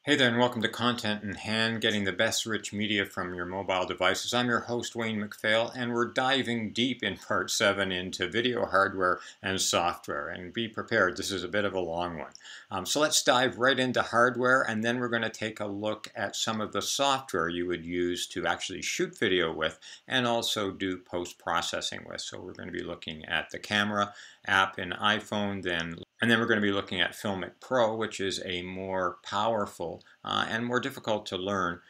Hey there, and welcome to Content in Hand, getting the best rich media from your mobile devices. I'm your host, Wayne MacPhail, and we're diving deep in Part 7 into video hardware and software. And be prepared, this is a bit of a long one. So let's dive right into hardware, and then we're going to take a look at some of the software you would use to actually shoot video with and also do post-processing with. So we're going to be looking at the camera app in iPhone, and then we're going to be looking at Filmic Pro, which is a more powerful and more difficult to learn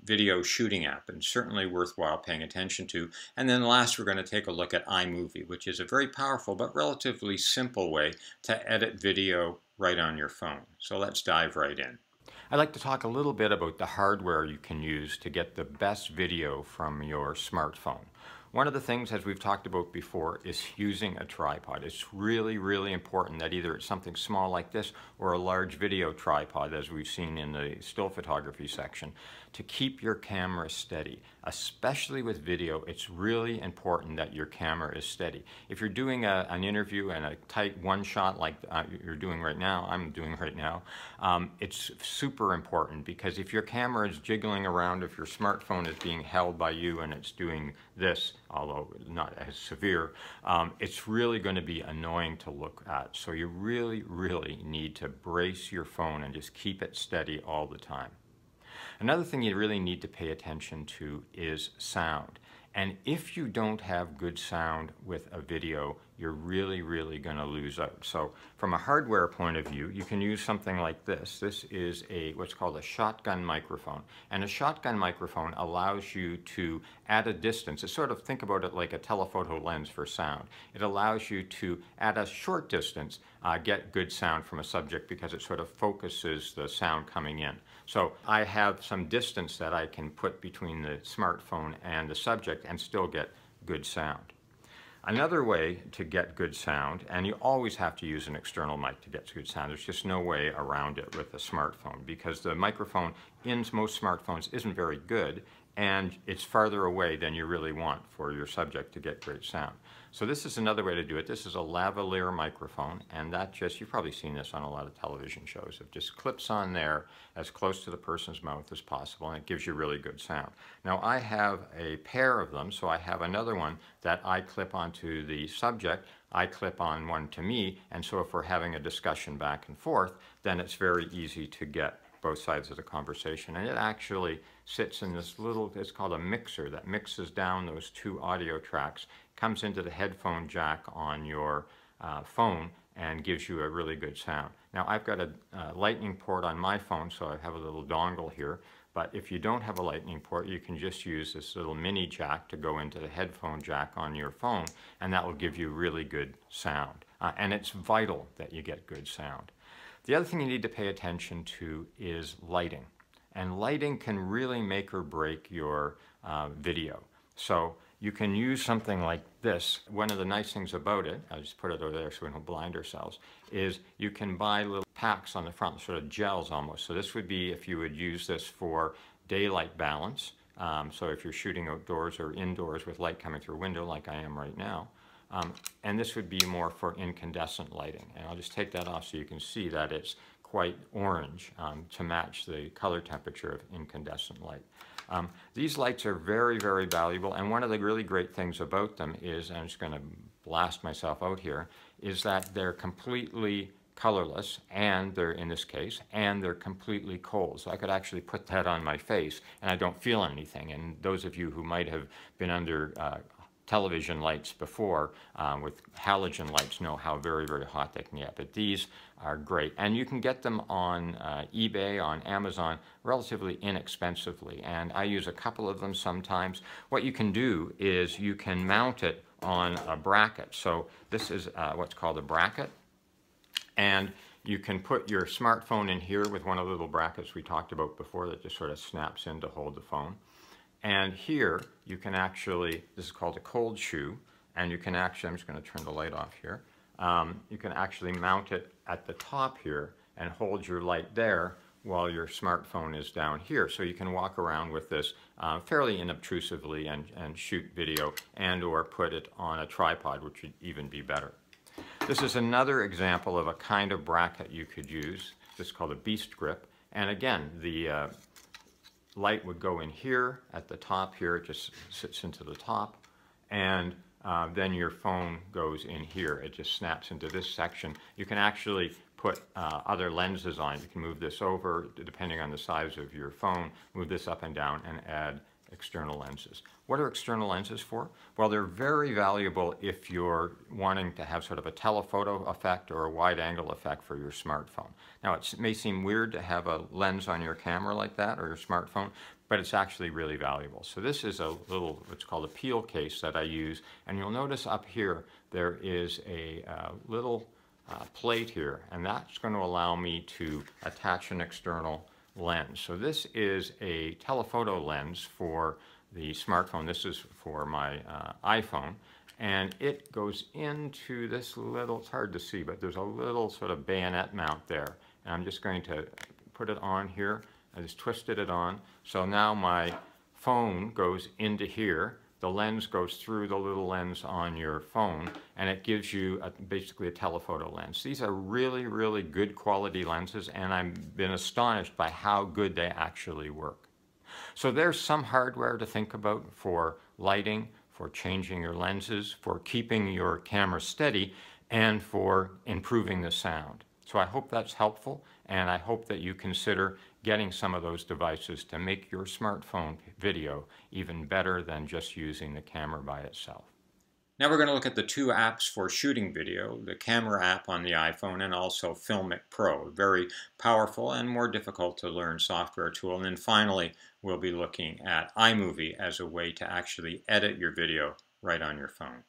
video shooting app, and certainly worthwhile paying attention to. And then last, we're going to take a look at iMovie, which is a very powerful but relatively simple way to edit video right on your phone. So let's dive right in. I'd like to talk a little bit about the hardware you can use to get the best video from your smartphone. One of the things, as we've talked about before, is using a tripod. It's really, really important that either it's something small like this or a large video tripod, as we've seen in the still photography section, to keep your camera steady. Especially with video, it's really important that your camera is steady. If you're doing an interview and a tight one shot like you're doing right now, I'm doing right now, it's super important, because if your camera is jiggling around, if your smartphone is being held by you and it's doing this, although not as severe, it's really going to be annoying to look at. So you really, really need to brace your phone and just keep it steady all the time. Another thing you really need to pay attention to is sound. And if you don't have good sound with a video, you're really, really going to lose out. So from a hardware point of view, you can use something like this. This is what's called a shotgun microphone. And a shotgun microphone allows you to add a distance. It's sort of, think about it like a telephoto lens for sound. It allows you to, at a short distance, get good sound from a subject, because it sort of focuses the sound coming in. So I have some distance that I can put between the smartphone and the subject and still get good sound. Another way to get good sound, and you always have to use an external mic to get good sound, there's just no way around it with a smartphone, because the microphone in most smartphones isn't very good, and it's farther away than you really want for your subject to get great sound. So this is another way to do it. This is a lavalier microphone, and that just, you've probably seen this on a lot of television shows. It just clips on there as close to the person's mouth as possible, and it gives you really good sound. Now I have a pair of them, so I have another one that I clip onto the subject. I clip on one to me, and so if we're having a discussion back and forth, then it's very easy to get both sides of the conversation. And it actually sits in this little, it's called a mixer, that mixes down those two audio tracks, comes into the headphone jack on your phone, and gives you a really good sound. Now I've got a lightning port on my phone, so I have a little dongle here, but if you don't have a lightning port, you can just use this little mini jack to go into the headphone jack on your phone, and that will give you really good sound. And it's vital that you get good sound. The other thing you need to pay attention to is lighting. And lighting can really make or break your video. So you can use something like this. One of the nice things about it, I'll just put it over there so we don't blind ourselves, is you can buy little packs on the front, sort of gels almost. So this would be if you would use this for daylight balance. So if you're shooting outdoors or indoors with light coming through a window like I am right now. And this would be more for incandescent lighting. And I'll just take that off so you can see that it's quite orange to match the color temperature of incandescent light. These lights are very, very valuable, and one of the really great things about them is, and I'm just going to blast myself out here, is that they're completely colorless, and they're, in this case, and they're completely cold. So I could actually put that on my face and I don't feel anything. And those of you who might have been under television lights before with halogen lights know how very, very hot they can get. But these are great. And you can get them on eBay, on Amazon, relatively inexpensively. And I use a couple of them sometimes. What you can do is you can mount it on a bracket. So this is what's called a bracket. And you can put your smartphone in here with one of the little brackets we talked about before that just sort of snaps in to hold the phone. And here you can actually, this is called a cold shoe, and you can actually, I'm just going to turn the light off here, you can actually mount it at the top here and hold your light there while your smartphone is down here. So you can walk around with this fairly inobtrusively and shoot video, and or put it on a tripod, which would even be better. This is another example of a kind of bracket you could use. This is called a beast grip. And again, the light would go in here at the top here. It just sits into the top. And then your phone goes in here. It just snaps into this section. You can actually put other lenses on. You can move this over, depending on the size of your phone, move this up and down and add external lenses. What are external lenses for? Well, they're very valuable if you're wanting to have sort of a telephoto effect or a wide angle effect for your smartphone. Now, it may seem weird to have a lens on your camera like that or your smartphone, but it's actually really valuable. So this is a little, what's called a peel case that I use, and you'll notice up here there is a little plate here, and that's going to allow me to attach an external lens. So this is a telephoto lens for the smartphone. This is for my iPhone, and it goes into this little, it's hard to see, but there's a little sort of bayonet mount there. And I'm just going to put it on here. I just twisted it on. So now my phone goes into here. The lens goes through the little lens on your phone, and it gives you basically a telephoto lens. These are really, really good quality lenses, and I've been astonished by how good they actually work. So there's some hardware to think about for lighting, for changing your lenses, for keeping your camera steady, and for improving the sound. So I hope that's helpful, and I hope that you consider getting some of those devices to make your smartphone video even better than just using the camera by itself. Now we're going to look at the two apps for shooting video, the camera app on the iPhone and also Filmic Pro, a very powerful and more difficult to learn software tool. And then finally, we'll be looking at iMovie as a way to actually edit your video right on your phone.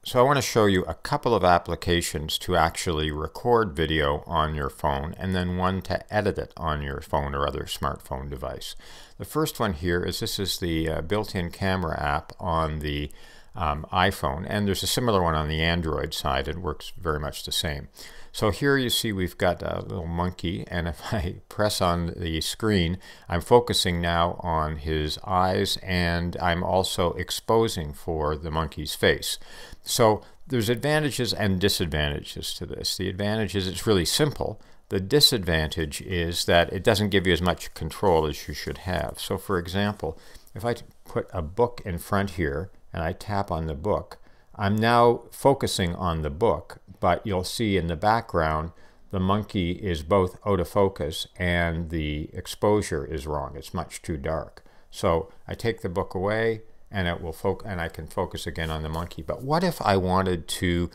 So I want to show you a couple of applications to actually record video on your phone, and then one to edit it on your phone or other smartphone device. The first one here is this is the built-in camera app on the iPhone, and there's a similar one on the Android side. It works very much the same. So here you see we've got a little monkey, and if I press on the screen, I'm focusing now on his eyes, and I'm also exposing for the monkey's face. So there's advantages and disadvantages to this. The advantage is it's really simple. The disadvantage is that it doesn't give you as much control as you should have. So for example, if I put a book in front here and I tap on the book, I'm now focusing on the book, but you'll see in the background the monkey is both out of focus and the exposure is wrong. It's much too dark. So I take the book away and it will and I can focus again on the monkey. But what if I wanted to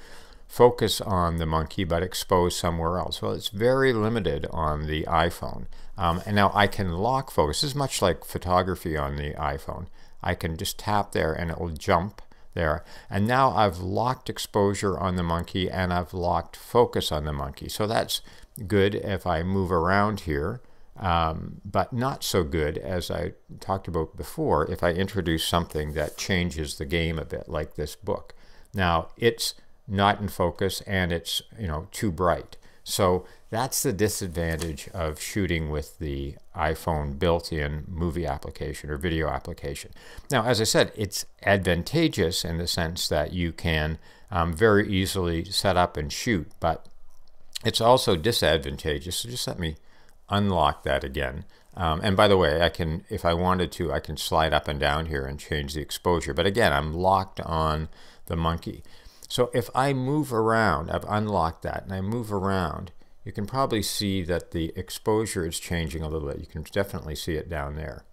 focus on the monkey but expose somewhere else? Well, it's very limited on the iPhone. And now I can lock focus. This is much like photography on the iPhone. I can just tap there and it will jump there. And now I've locked exposure on the monkey and I've locked focus on the monkey. So that's good if I move around here, but not so good, as I talked about before, if I introduce something that changes the game a bit, like this book. Now it's not in focus and it's, too bright. So that's the disadvantage of shooting with the iPhone built-in movie application or video application. Now, as I said, it's advantageous in the sense that you can very easily set up and shoot, but it's also disadvantageous. So just let me unlock that again. And by the way, I can, if I wanted to, I can slide up and down here and change the exposure. But again, I'm locked on the monkey. So if I move around, I've unlocked that, and I move around, you can probably see that the exposure is changing a little bit. You can definitely see it down there.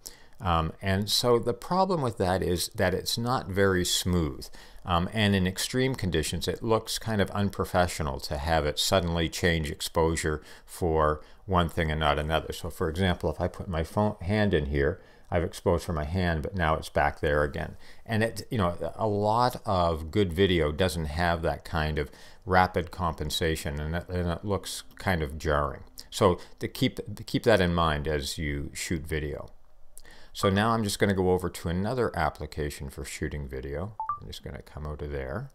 And so the problem with that is that it's not very smooth. And in extreme conditions, it looks kind of unprofessional to have it suddenly change exposure for one thing and not another. So for example, if I put my hand in here, I've exposed for my hand, but now it's back there again. And a lot of good video doesn't have that kind of rapid compensation, and it looks kind of jarring. So to keep that in mind as you shoot video. So now I'm just going to go over to another application for shooting video. I'm just going to come out of there.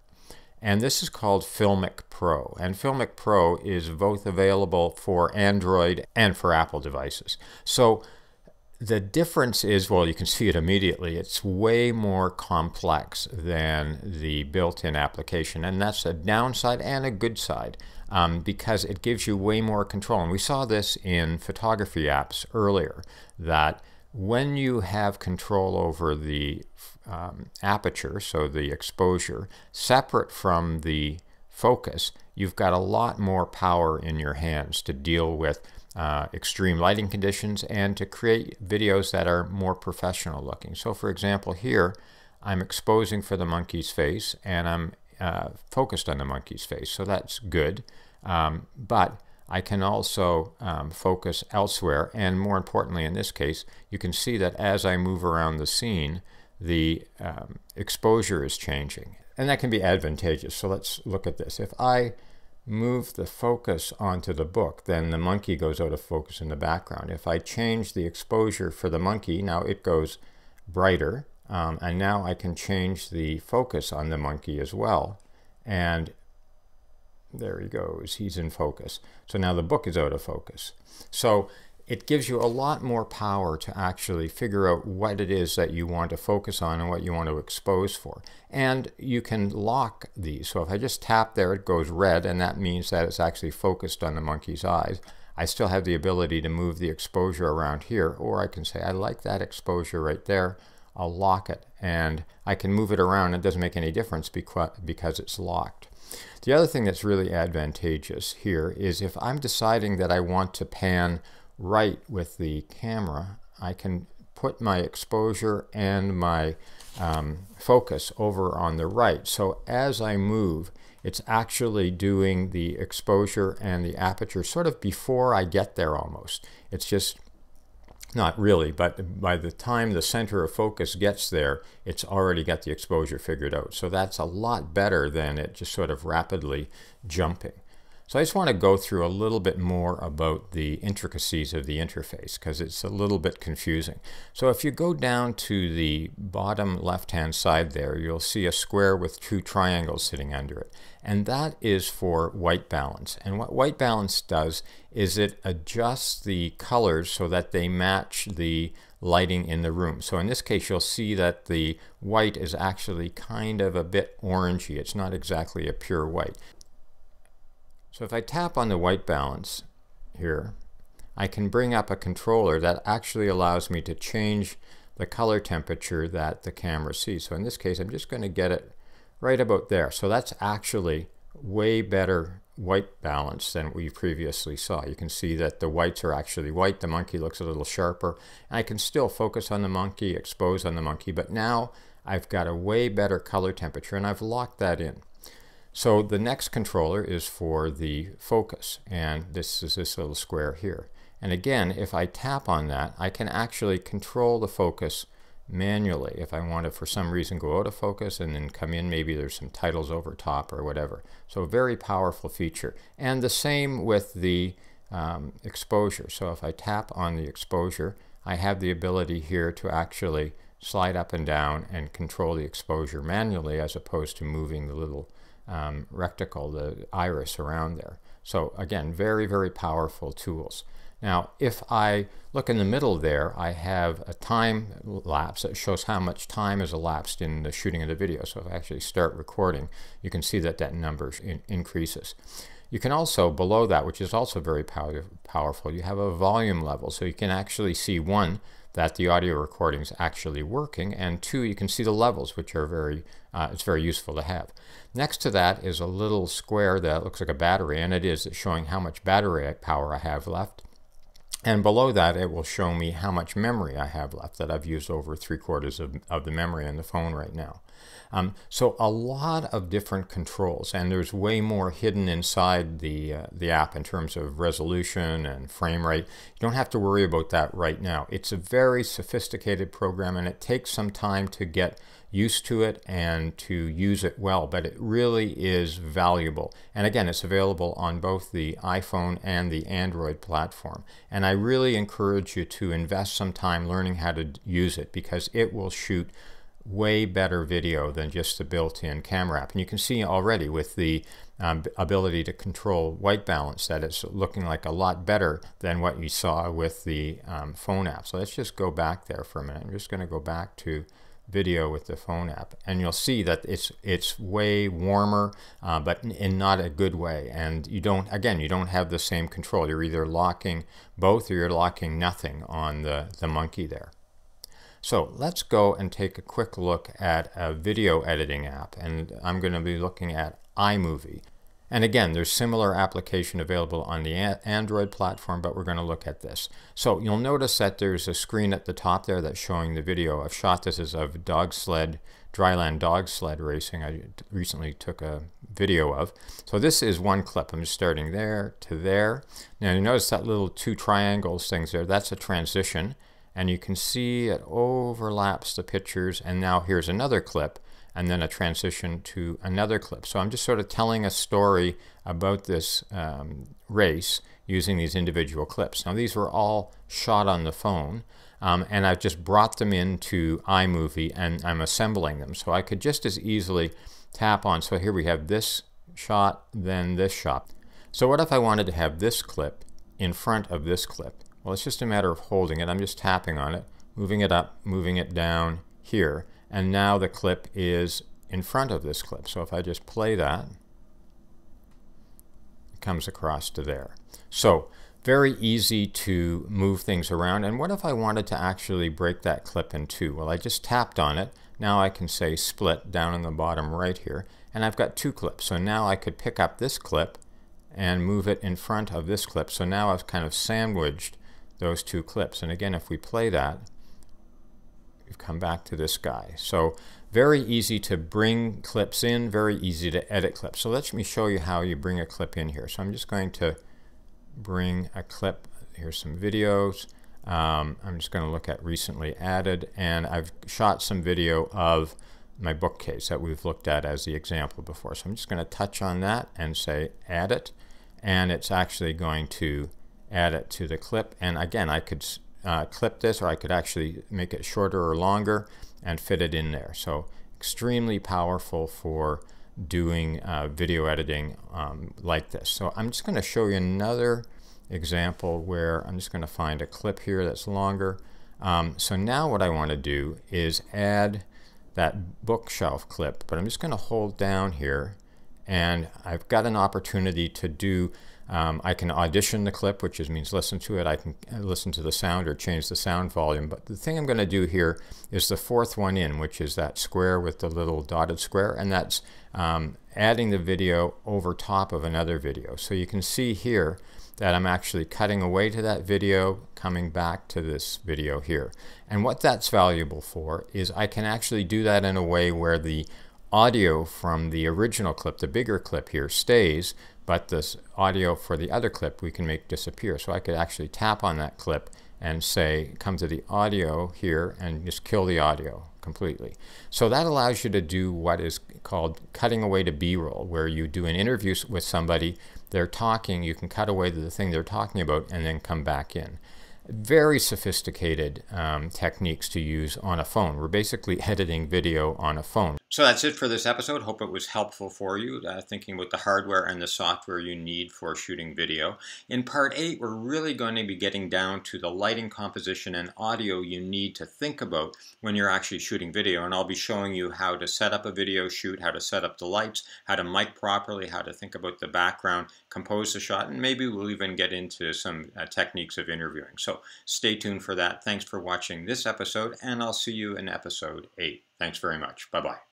And this is called Filmic Pro. And Filmic Pro is both available for Android and for Apple devices. So the difference is, well, you can see it immediately, it's way more complex than the built-in application, and that's a downside and a good side. because it gives you way more control. And we saw this in photography apps earlier, that when you have control over the aperture, so the exposure, separate from the focus, you've got a lot more power in your hands to deal with extreme lighting conditions and to create videos that are more professional looking. So for example, here I'm exposing for the monkey's face and I'm focused on the monkey's face, so that's good. But I can also focus elsewhere, and more importantly in this case, you can see that as I move around the scene, the exposure is changing, and that can be advantageous. So let's look at this. If I move the focus onto the book, then the monkey goes out of focus in the background. If I change the exposure for the monkey, now it goes brighter, and now I can change the focus on the monkey as well, and there he goes, he's in focus. So now the book is out of focus. So it gives you a lot more power to actually figure out what it is that you want to focus on and what you want to expose for. And you can lock these. So if I just tap there, it goes red, and that means that it's actually focused on the monkey's eyes. I still have the ability to move the exposure around here, or I can say, I like that exposure right there. I'll lock it, and I can move it around. It doesn't make any difference because it's locked. The other thing that's really advantageous here is if I'm deciding that I want to pan right with the camera, I can put my exposure and my focus over on the right. So as I move, it's actually doing the exposure and the aperture sort of before I get there almost. It's just not really, but by the time the center of focus gets there, it's already got the exposure figured out. So that's a lot better than it just sort of rapidly jumping. So I just want to go through a little bit more about the intricacies of the interface because it's a little bit confusing. So if you go down to the bottom left-hand side there, you'll see a square with two triangles sitting under it. And that is for white balance. And what white balance does is it adjusts the colors so that they match the lighting in the room. So in this case, you'll see that the white is actually kind of a bit orangey. It's not exactly a pure white. So if I tap on the white balance here, I can bring up a controller that actually allows me to change the color temperature that the camera sees. So in this case, I'm just going to get it right about there. So that's actually way better white balance than we previously saw. You can see that the whites are actually white. The monkey looks a little sharper. And I can still focus on the monkey, expose on the monkey, but now I've got a way better color temperature, and I've locked that in. So the next controller is for the focus, and this is this little square here. And again, if I tap on that, I can actually control the focus manually. If I want to, for some reason, go out of focus and then come in, maybe there's some titles over top or whatever. So a very powerful feature. And the same with the exposure. So if I tap on the exposure, I have the ability here to actually slide up and down and control the exposure manually as opposed to moving the little reticle, the iris around there. So again, very, very powerful tools. Now, if I look in the middle there, I have a time lapse that shows how much time has elapsed in the shooting of the video. So if I actually start recording, you can see that that number increases. You can also, below that, which is also very powerful, you have a volume level. So you can actually see, one, that the audio recording is actually working, and two, you can see the levels, which are it's very useful to have. Next to that is a little square that looks like a battery, and it is showing how much battery power I have left. And below that, it will show me how much memory I have left, that I've used over 3/4 of the memory on the phone right now. So a lot of different controls, and there's way more hidden inside the app in terms of resolution and frame rate. You don't have to worry about that right now. It's a very sophisticated program, and it takes some time to get used to it and to use it well, but it really is valuable. And again, it's available on both the iPhone and the Android platform. And I really encourage you to invest some time learning how to use it, because it will shoot way better video than just the built-in camera app. And you can see already with the ability to control white balance that it's looking like a lot better than what you saw with the phone app. So let's just go back there for a minute. I'm just going to go back to video with the phone app, and you'll see that it's way warmer, but in not a good way. And you don't have the same control. You're either locking both or you're locking nothing on the monkey there. So let's go and take a quick look at a video editing app, and I'm going to be looking at iMovie. And again, there's similar application available on the Android platform, but we're going to look at this. So you'll notice that there's a screen at the top there that's showing the video. I've shot this as of dryland dog sled racing. I recently took a video of. So this is one clip. I'm just starting there to there. Now you notice that little two triangles things there. That's a transition. And you can see it overlaps the pictures. And now here's another clip, and then a transition to another clip. So I'm just sort of telling a story about this race using these individual clips. Now these were all shot on the phone, and I've just brought them into iMovie and I'm assembling them. So I could just as easily tap on, so here we have this shot, then this shot. So what if I wanted to have this clip in front of this clip? Well, it's just a matter of holding it. I'm just tapping on it, moving it up, moving it down here. And now the clip is in front of this clip. So if I just play that, it comes across to there. So very easy to move things around. And what if I wanted to actually break that clip in two? Well, I just tapped on it. Now I can say split down in the bottom right here. And I've got two clips. So now I could pick up this clip and move it in front of this clip. So now I've kind of sandwiched those two clips. And again, if we play that, we've come back to this guy. So very easy to bring clips in, very easy to edit clips. So let me show you how you bring a clip in here. So I'm just going to bring a clip. Here's some videos. I'm just going to look at recently added, and I've shot some video of my bookcase that we've looked at as the example before. So I'm just going to touch on that and say add it, and it's actually going to add it to the clip. And again, I could clip this, or I could actually make it shorter or longer and fit it in there. So extremely powerful for doing video editing like this. So I'm just going to show you another example where I'm just going to find a clip here that's longer. So now what I want to do is add that bookshelf clip, but I'm just going to hold down here, and I've got an opportunity to do I can audition the clip, which means listen to it. I can listen to the sound or change the sound volume. But the thing I'm going to do here is the fourth one in, which is that square with the little dotted square. And that's adding the video over top of another video. So you can see here that I'm actually cutting away to that video, coming back to this video here. And what that's valuable for is I can actually do that in a way where the audio from the original clip, the bigger clip here, stays, but this audio for the other clip we can make disappear. So I could actually tap on that clip and say, come to the audio here and just kill the audio completely. So that allows you to do what is called cutting away to B-roll, where you do an interview with somebody, they're talking, you can cut away to the thing they're talking about and then come back in. Very sophisticated techniques to use on a phone. We're basically editing video on a phone. So that's it for this episode. Hope it was helpful for you, thinking about the hardware and the software you need for shooting video. In part 8, we're really going to be getting down to the lighting composition and audio you need to think about when you're actually shooting video. And I'll be showing you how to set up a video shoot, how to set up the lights, how to mic properly, how to think about the background, compose the shot, and maybe we'll even get into some techniques of interviewing. So stay tuned for that. Thanks for watching this episode, and I'll see you in episode 8. Thanks very much. Bye-bye.